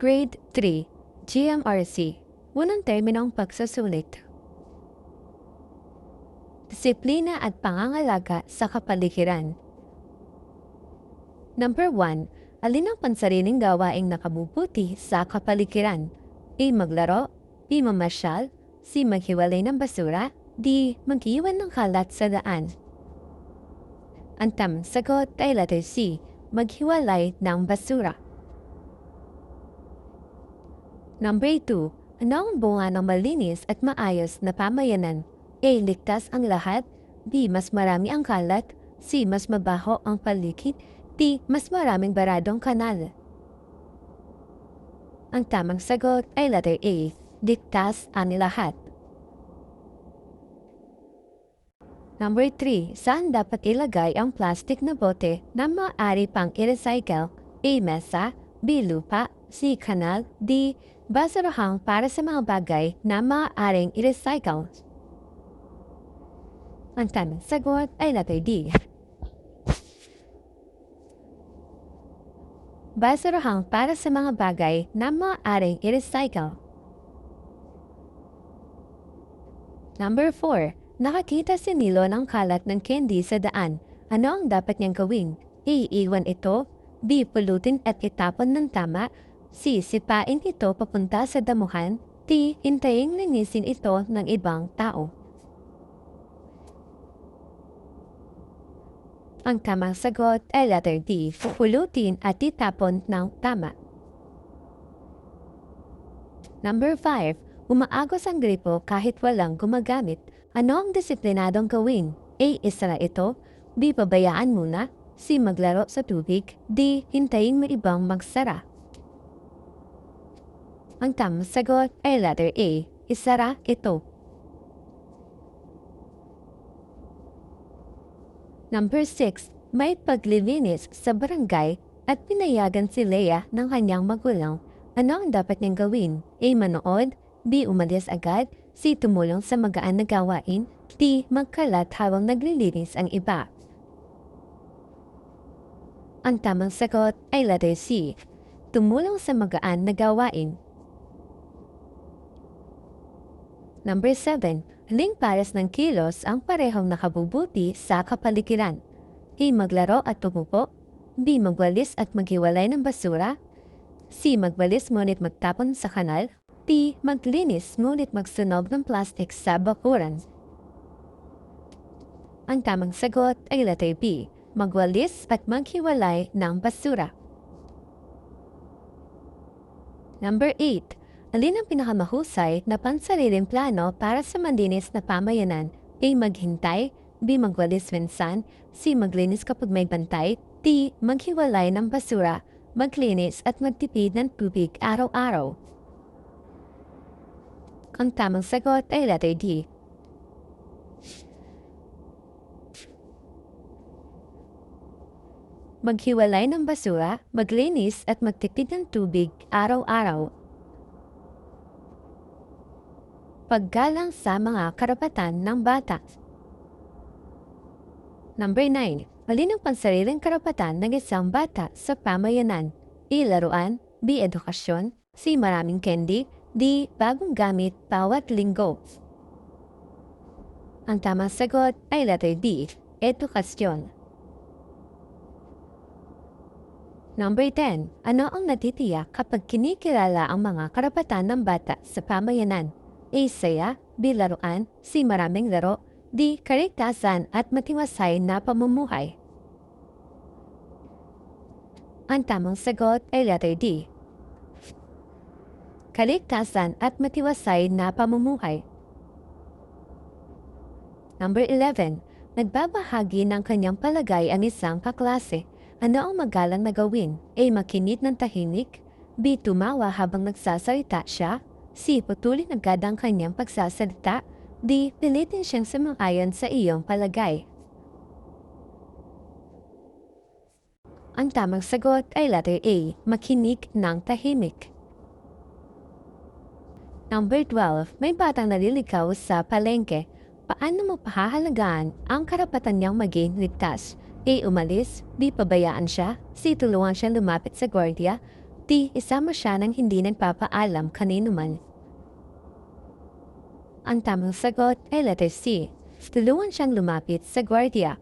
Grade 3, GMRC, unang terminong pagsusulit. Disiplina at pangangalaga sa kapaligiran. Number 1. Alin ang pansariling gawaing nakabubuti sa kapaligiran? A. Maglaro, B. Mamasyal, C. Maghiwalay ng basura, D. Mag-iwan ng kalat sa daan. Ang tamang sagot ay letter C. Maghiwalay ng basura. Number 2. Ano ang bunga ng malinis at maayos na pamayanan? A. Ligtas ang lahat, B. Mas marami ang kalat, C. Mas mabaho ang paligid, D. Mas maraming baradong kanal. Ang tamang sagot ay letter A. Ligtas ang lahat. Number 3. Saan dapat ilagay ang plastic na bote na maaari pang i-recycle? A. Mesa, B. Lupa, C. Kanal, D. Basurahang para sa mga bagay na maaaring i-recycle. Ang tamang sagot ay letter D. Basurahang para sa mga bagay na maaaring i-recycle. Number 4. Nakakita si Nilo ng kalat ng candy sa daan. Ano ang dapat niyang gawin? A. Iwan ito, B. Pulutin at itapon ng tama, C. Sipain ito papunta sa damuhan, D. Hintayin linisin ito ng ibang tao. Ang tamang sagot ay letter D. Pulutin at itapon ng tama. Number 5. Umaagos ang gripo kahit walang gumagamit. Ano ang disiplinadong gawin? A. Isara ito, B. Pabayaan muna, C. Maglaro sa tubig, D. Hintayin mo ibang magsara. Ang tamang sagot ay letter A. Isara ito. Number 6. May paglilinis sa barangay at pinayagan si Leia ng kanyang magulang. Ano ang dapat niyang gawin? A. Manood, B. Umalis agad, C. Tumulong sa magaan na gawain, D. Magkalat habang naglilinis ang iba. Ang tamang sagot ay letter C. Tumulong sa magaan na gawain. Number 7. Aling pares ng kilos ang parehong nakabubuti sa kapaligiran? A. Maglaro at tumupo, B. Magwalis at maghiwalay ng basura, C. Magwalis ngunit magtapon sa kanal, D. Maglinis ngunit magsunog ng plastic sa bakuran. Ang tamang sagot ay letter B. Magwalis at maghiwalay ng basura. Number 8. Alin ang pinakamahusay na pansariling plano para sa malinis na pamayanan? A. Maghintay, B. Magwalis minsan, C. Maglinis kapag may bantay, D. Maghiwalay ng basura, maglinis at magtipid ng tubig araw-araw. Ang tamang sagot ay letter D. Maghiwalay ng basura, maglinis at magtipid ng tubig araw-araw. Paggalang sa mga karapatan ng bata. Number 9. Alin ang pansariling karapatan ng isang bata sa pamayanan? A. Laruan, B. Edukasyon, C. Maraming candy, D. Bagong gamit bawat linggo. Ang tamang sagot ay letter D. Edukasyon. Number 10. Ano ang natitiyak kapag kinikilala ang mga karapatan ng bata sa pamayanan? A. Saya, B. Laruan, C. Maraming laro, D. Kaligtasan at matiwasay na pamumuhay. Ang tamang sagot ay letter D. Kaligtasan at matiwasay na pamumuhay. Number 11. Nagbabahagi ng kanyang palagay ang isang kaklase. Ano ang magalang na gawin? A. Makinig ng tahimik, B. Tumawa habang nagsasalita siya, C. Putulin agad ang kanyang pagsasalita, D. Pilitin siyang sumang-ayon sa iyong palagay. Ang tamang sagot ay letter A. Makinig ng tahimik. Number 12. May batang naliligaw sa palengke. Paano mo pahahalagaan ang karapatan niyang maging ligtas? A. Umalis, B. Pabayaan siya, C. Tulungan siyang lumapit sa gwardiya, D. Isama siya ng hindi nagpapaalam kanino man. Ang tamang sagot ay letter C. Tulungan siyang lumapit sa gwardiya.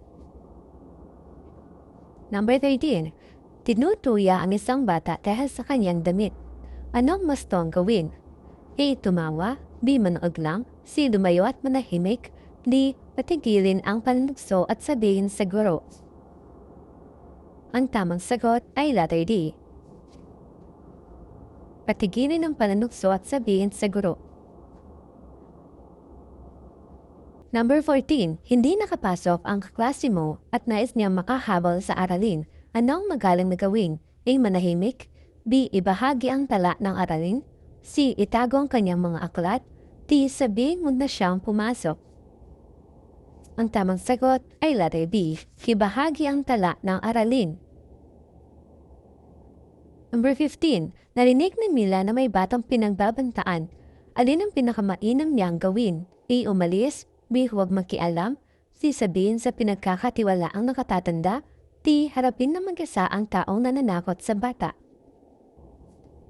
Number 13. Tinutuya ang isang bata dahil sa kanyang damit. Anong mas tong gawin? A. Tumawa. B. Manood lang. C. Lumayo at manahimik. D. Patigilin ang panlukso at sabihin sa guro. Ang tamang sagot ay letter D. Patigilin ang panlukso at sabihin sa guro. Number 14. Hindi nakapasok ang kaklase mo at nais niyang makahabol sa aralin. Anong magalang na gawin? A. Manahimik. B. Ibahagi ang tala ng aralin. C. Itago ang kanyang mga aklat. D. Sabihin mo na siyang pumasok. Ang tamang sagot ay letter B. Ibahagi ang tala ng aralin. Number 15. Narinig ni Mila na may batang pinagbabantaan. Alin ang pinakamainam niyang gawin? A. Umalis. B. Huwag makialam. C. Sabihin sa pinagkakatiwalaang nakatatanda. D. Harapin na mag-isa ang taong nananakot sa bata.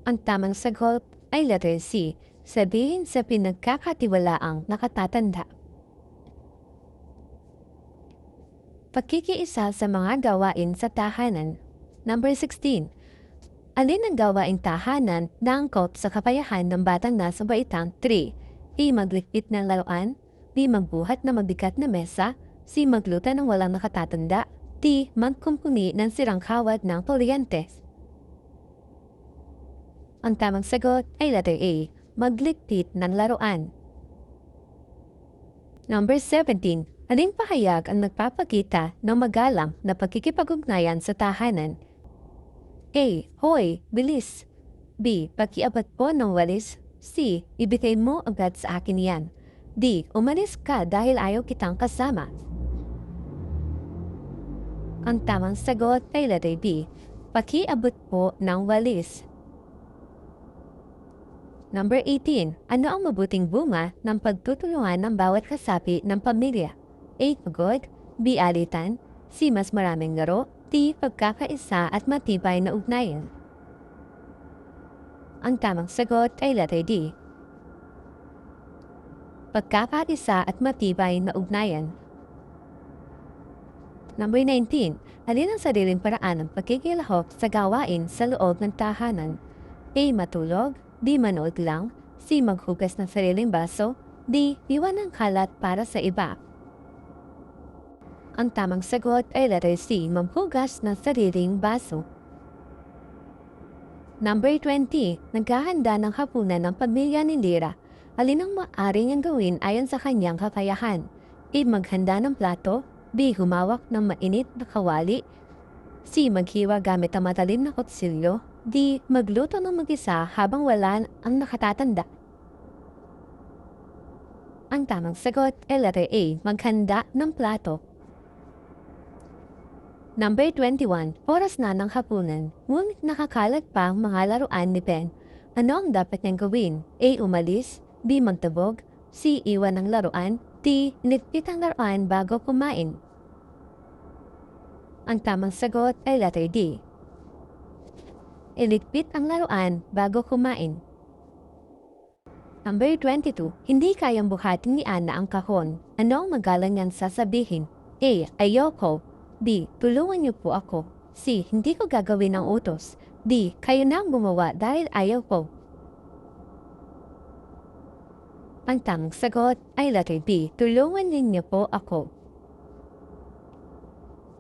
Ang tamang sagot ay letter C. Sabihin sa pinagkakatiwalaang nakatatanda. Pakikiisa sa mga gawain sa tahanan. Number 16. Alin ang gawaing tahanan na angkop sa kapayahan ng batang nasa baitang 3? A. Maglikpit ng laruan. B. Magbuhat na mabigat na mesa. C. Magluto ng walang nakatatanda. D. Magkumpuni ng sirang kawad ng kuryente. Ang tamang sagot ay letter A. Maglikpit ng laruan. Number 17. Aling pahayag ang nagpapakita ng magalang na pagkikipag-ugnayan sa tahanan? A. Hoy, bilis. B. Pakiabot po ng walis. C. Ibigay mo agad sa akin yan. D. Umalis ka dahil ayaw kitang kasama. Ang tamang sagot ay letter B. Pakiabot po ng walis. Number 18. Ano ang mabuting bunga ng pagtutulungan ng bawat kasapi ng pamilya? A. Pagod. B. Alitan. C. Mas maraming laro. D. Pagkakaisa at matibay na ugnayan. Ang tamang sagot ay letter D. Pagkakaisa at matibay na ugnayan. Number 19. Alin ang sariling paraan ng pagkikilahok sa gawain sa loob ng tahanan? A. Matulog. B. Manood lang. C. Maghugas ng sariling baso. D. Iwan ng kalat para sa iba. Ang tamang sagot ay letter C. Maghugas ng sariling baso. Number 20. Naghahanda ng hapunan ng pamilya ni Lira. Alin ang maaari niyang gawin ayon sa kanyang kakayahan? A. Maghanda ng plato. B. Humawak ng mainit na kawali. C. Maghiwa gamit ang matalim na kutsilyo. D. Magluto ng mag-isa habang wala ang nakatatanda. Ang tamang sagot ay letter A. Maghanda ng plato. Number 21. Oras na ng hapunan. Ngunit nakakalat pa ang mga laruan ni Ben. Ano ang dapat niyang gawin? A. Umalis. B. Magtabog. C. Iwan ng laruan. D. Iligpit ang laruan bago kumain. Ang tamang sagot ay letter D. Iligpit ang laruan bago kumain. Number 22. Hindi kayang buhatin ni Ana ang kahon. Ano ang magalang niyang sasabihin? A. Ayoko. B. Tulungan niyo po ako. C. Hindi ko gagawin ang utos. D. Kayo na ang gumawa dahil ayaw ko. Ang tamang sagot ay letter B. Tulungan ninyo po ako.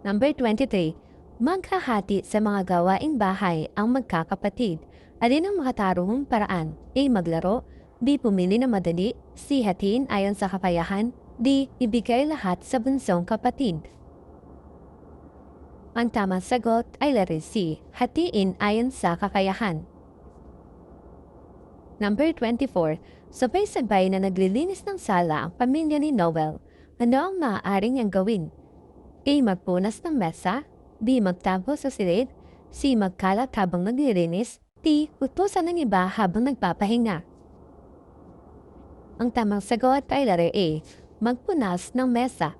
Number 23. Maghahati sa mga gawaing bahay ang magkakapatid. Alin ang makatarungang paraan? A. Maglaro. B. Pumili na madali. C. Hatiin ayon sa kapayahan. D. Ibigay lahat sa bunsong kapatid. Ang tamang sagot ay letter C. Hatiin ayon sa kakayahan. Number 24. Sabay-sabay na naglilinis ng sala ang pamilya ni Noel. Ano ang maaaring niyang gawin? A. Magpunas ng mesa. B. Magtago sa silid. C. Magkalat habang naglilinis. D. Utusan ng iba habang nagpapahinga. Ang tamang sagot ay letter A. Magpunas ng mesa.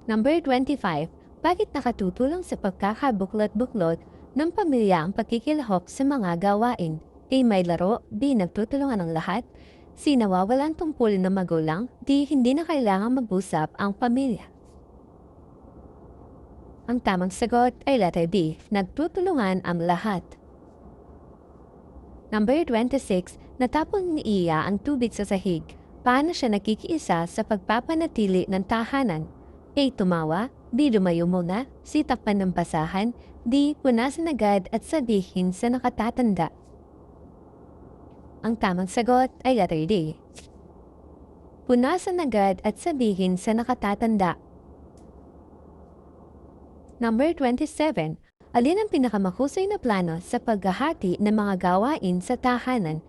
Number 25. Bakit nakatutulong sa pagkakabuklot-buklot ng pamilya ang pakikilahok sa mga gawain. A. May laro. B. Nagtutulungan ang lahat. C. Nawawalan tungkulin ng magulang. D. Hindi na kailangan mag-usap ang pamilya. Ang tamang sagot ay letter D. Nagtutulungan ang lahat. Number 26. Natapon ni Iya ang tubig sa sahig. Paano siya nakikiisa sa pagpapanatili ng tahanan? A. Tumawa. B. Lumayo muna. C. Takpan ng basahan. D. Punasan agad at sabihin sa nakatatanda. Ang tamang sagot ay letter D. Punasan agad at sabihin sa nakatatanda. Number 27. Alin ang pinakamahusay na plano sa paghahati ng mga gawain sa tahanan?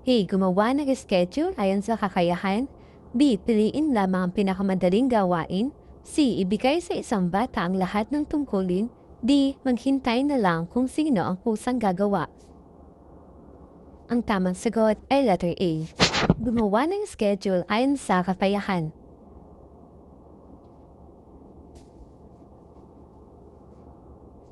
A. Gumawa ng schedule ayon sa kakayahan. B. Piliin lamang ang pinakamadaling gawain. C. Ibigay sa isang bata ang lahat ng tungkulin. D. Maghintay na lang kung sino ang kusang gagawa. Ang tamang sagot ay letter A. Gumawa ng schedule ayon sa kakayahan.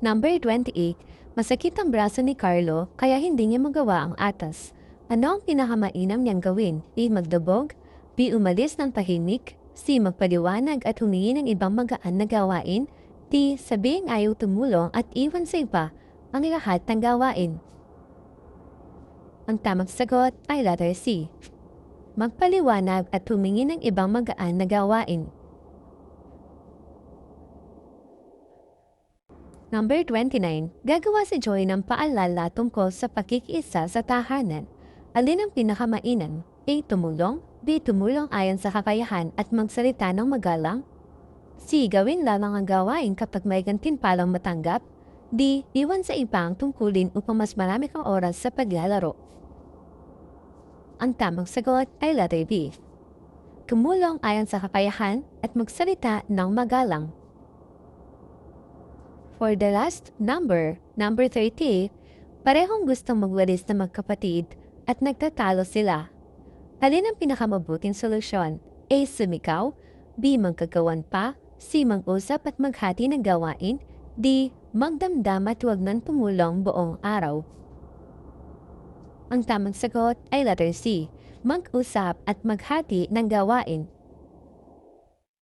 Number 28. Masakit ang braso ni Carlo kaya hindi niya magawa ang atas. Ano ang pinakamainam niyang gawin? A. Magdabog. B. Umalis ng tahimik. C. Magpaliwanag at humingi ng ibang magaan na gawain. D. Sabihing ayaw tumulong at iwan sa iba ang lahat ng gawain. Ang tamang sagot ay letter C. Magpaliwanag at humingi ng ibang magaan na gawain. Number 29. Gagawa si Joy ng paalala tungkol sa pakikiisa sa tahanan. Alin ang pinakamainan? A. Tumulong. B. Tumulong ayon sa kakayahan at magsalita ng magalang. C. Gawin lamang ang gawain kapag may gantimpalang matanggap. D. Iwan sa iba ang tungkulin upang mas marami kang oras sa paglalaro. Ang tamang sagot ay letter B. Tumulong ayon sa kakayahan at magsalita ng magalang. For the last number 30, parehong gustong magwalis na magkapatid at nagtatalo sila. Alin ang pinakamabuting solusyon? A. Sumikaw. B. Magkagawan pa. C. Mag-usap at maghati ng gawain. D. Magdamdam at huwag nang tumulong buong araw. Ang tamang sagot ay letter C. Mag-usap at maghati ng gawain.